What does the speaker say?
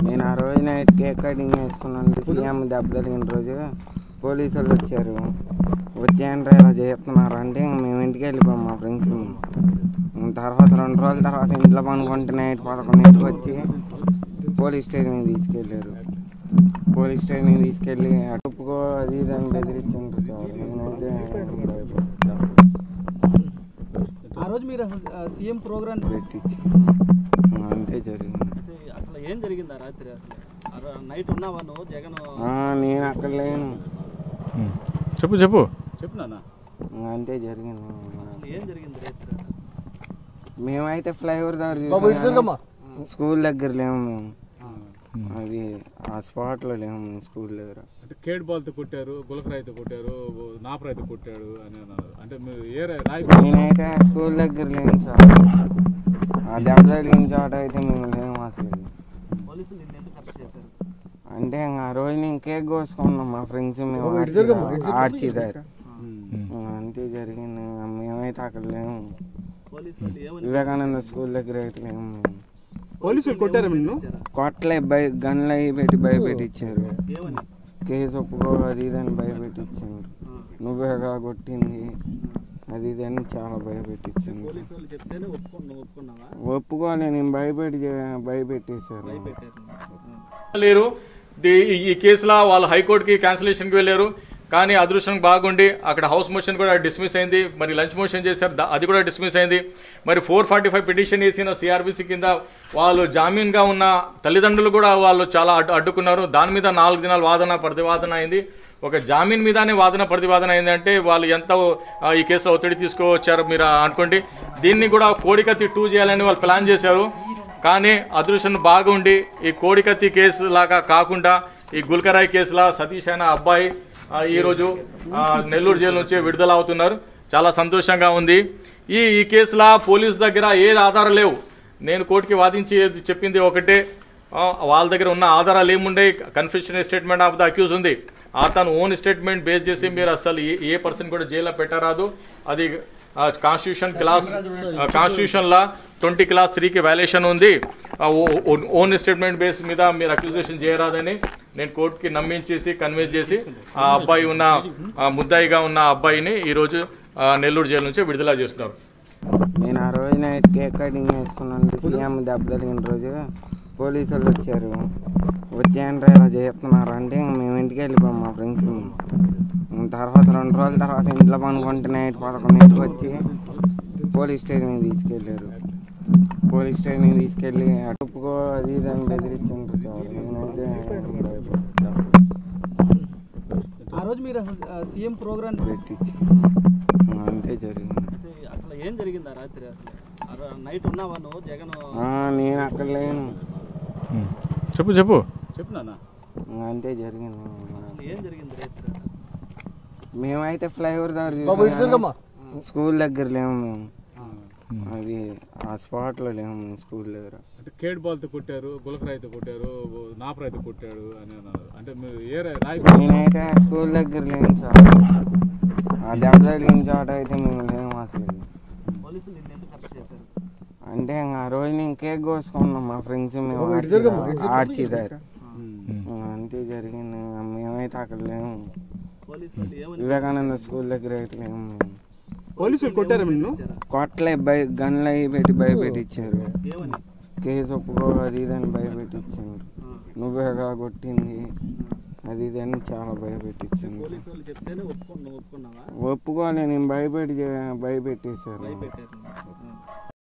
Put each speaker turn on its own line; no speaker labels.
నేను ఆ రోజు నైట్ కేక్ కటింగ్ చేసుకున్నాను. సీఎం దెబ్బ తగిలిన రోజు పోలీసు వాళ్ళు వచ్చారు. వచ్చేయండి ఇలా చేస్తున్నారు అంటే మేము ఇంటికి వెళ్ళిపోయాం మా ఫ్రెండ్స్. తర్వాత 2 రోజుల తర్వాత ఇంట్లో పనుకుంటే నైట్ 11ంటికి వచ్చి పోలీస్ స్టేషన్కి తీసుకెళ్ళారు. పోలీస్ స్టేషన్కి తీసుకెళ్ళి అటుపుకో అది ఇది అని బెదిరించారు సార్. నేనైతే
ఆ రోజు మీరు సీఎం ప్రోగ్రామ్
పెట్టించి అంతే జరిగింది.
అసలు ఏం జరిగిందా రాత్రి? అసలు నైట్ ఉన్నావా నువ్వు? జగన్
నేను అక్కడ లేను.
చెప్పు చెప్పు
చెప్పునా?
అంతే జరిగింది.
ఏం జరిగింది రాత్రి?
మేమైతే ఫ్లైఓవర్ దగ్గర స్కూల్ దగ్గర లేము మేము. అది ఆ స్పాట్లో లేము మేము స్కూల్ దగ్గర.
అంటే కేట్ బాల్తో కొట్టారు, గులకరాయితో కొట్టారు, నాపరాయితో కొట్టాడు అని అన్నారు. అంటే మీరు ఏ రాయి?
నేనైతే స్కూల్ దగ్గర లేను సార్. ఆ దెబ్బ తగిలిన చోట అయితే మేము లేము అసలు. అంటే ఆ రోజు నేను కేక్ కోసుకున్నాం మా ఫ్రెండ్స్ మేము ఆర్చి దగ్గర. అంతే జరిగింది. మేమైతే అక్కడ లేము. వివేకానంద స్కూల్ దగ్గర అయితే లేము మేము.
పోలీసులు కొట్టారు నిన్ను?
కొట్టలే, గన్లు అవి పెట్టి భయపెట్టించారు. కేసు ఒప్పుకో అది ఇది అని భయపెట్టించారు. నువ్వేగా కొట్టింది అది ఇది అని చాలా భయపెట్టించాను. ఒప్పుకోలే, నేను భయపెట్టేశారు.
లేరు ఈ కేసులో వాళ్ళు హైకోర్టుకి క్యాన్సిలేషన్కి వెళ్ళారు. కానీ అదృష్టం బాగుండి అక్కడ హౌస్ మోషన్ కూడా డిస్మిస్ అయింది. మరి లంచ్ మోషన్ చేశారు, అది కూడా డిస్మిస్ అయింది. మరి 445 పిటిషన్ వేసిన సిఆర్బిసి కింద వాళ్ళు జామీన్గా ఉన్న తల్లిదండ్రులు కూడా వాళ్ళు చాలా అడ్డుకున్నారు. దాని మీద 4 దినాలు వాదన ప్రతివాదన అయింది. ఒక జామీన్ మీదనే వాదన ప్రతివాదన అయిందంటే వాళ్ళు ఎంత ఈ కేసులో ఒత్తిడి తీసుకువచ్చారో మీరు అనుకోండి. దీన్ని కూడా కోడికత్తి 2 చేయాలని వాళ్ళు ప్లాన్ చేశారు. కానీ అదృష్టం బాగుండి ఈ కోడికత్తి కేసు లాగా కాకుండా ఈ గుల్కరాయ్ కేసులా సతీష్ అనే అబ్బాయి ఈరోజు నెల్లూరు జైలు నుంచి విడుదల అవుతున్నారు. చాలా సంతోషంగా ఉంది. ఈ కేసులో పోలీసు దగ్గర ఏది ఆధారాలు లేవు. నేను కోర్టుకి వాదించి చెప్పింది ఒకటే, వాళ్ళ దగ్గర ఉన్న ఆధారాలు ఏముండే, confession statement of the accuse ఉంది. తను ఓన్ స్టేట్మెంట్ బేస్ చేసి మీరు అసలు ఏ పర్సన్ కూడా జైల్లో పెట్టరాదు. అది కాన్స్టిట్యూషన్ లా 20 క్లాస్ 3కి వైలేషన్ ఉంది. ఓన్ స్టేట్మెంట్ బేస్ మీద మీరు అక్యూజేషన్ చేయరాదని నేను కోర్టుకి నమ్మించేసి కన్విన్స్ చేసి ఆ అబ్బాయి ఉన్న ముద్దాయిగా ఉన్న అబ్బాయిని ఈరోజు నెల్లూరు జైలు నుంచి విడుదల చేస్తున్నారు.
నేను ఆ రోజు నైట్ కేక్ కటింగ్ చేసుకున్నాను. సీఎం దెబ్బ తగిలిన రోజు పోలీసు వాళ్ళు వచ్చారు. వచ్చేయండి ఇలా చేస్తున్నారు అంటే మేము ఇంటికి వెళ్ళిపోయాం మా ఫ్రెండ్స్. తర్వాత 2 రోజుల తర్వాత ఇంట్లో పనుకుంటే నైట్ 11ంటికి వచ్చి పోలీస్ స్టేషన్కి తీసుకెళ్ళారు. పోలీస్ స్టేషన్కి తీసుకెళ్ళి అటుపుకో అది ఇది అని బెదిరించారు సార్. నేనైతే
ఆ రోజు మీరు సీఎం ప్రోగ్రామ్
పెట్టించి అంతే జరిగింది.
అసలు ఏం జరిగిందా రాత్రి? అసలు నైట్ ఉన్నావా నువ్వు? జగన్
నేను అక్కడ లేను.
చెప్పు చెప్పు చెప్పునా?
అంతే జరిగింది.
ఏం జరిగింది రాత్రి?
మేమైతే ఫ్లైఓవర్ దగ్గర స్కూల్ దగ్గర లేము మేము. అది ఆ స్పాట్లో లేము మేము స్కూల్ దగ్గర.
అంటే కేట్ బాల్తో కొట్టారు, గులకరాయితో కొట్టారు, నాపరాయితో కొట్టాడు అని అన్నారు. అంటే మీరు ఏ రాయి?
నేనైతే స్కూల్ దగ్గర లేను సార్. ఆ దెబ్బ తగిలిన చోట అయితే మేము లేము అసలు. అంటే ఆ రోజు నేను కేక్ కోసుకున్నాం మా ఫ్రెండ్స్ మేము ఆర్చి దగ్గర. అంతే జరిగింది. మేమైతే అక్కడ లేము. వివేకానంద స్కూల్ దగ్గర అయితే లేము మేము.
పోలీసులు కొట్టారు నిన్ను?
కొట్టలే, గన్లు అవి పెట్టి భయపెట్టించారు. కేసు ఒప్పుకో అది ఇది అని భయపెట్టించారు. నువ్వేగా కొట్టింది అది ఇది అని చాలా భయపెట్టించాను.
చెప్తేనే ఒప్పుకోలే,
ఒప్పుకోలే, నేను భయపెట్టేశారు.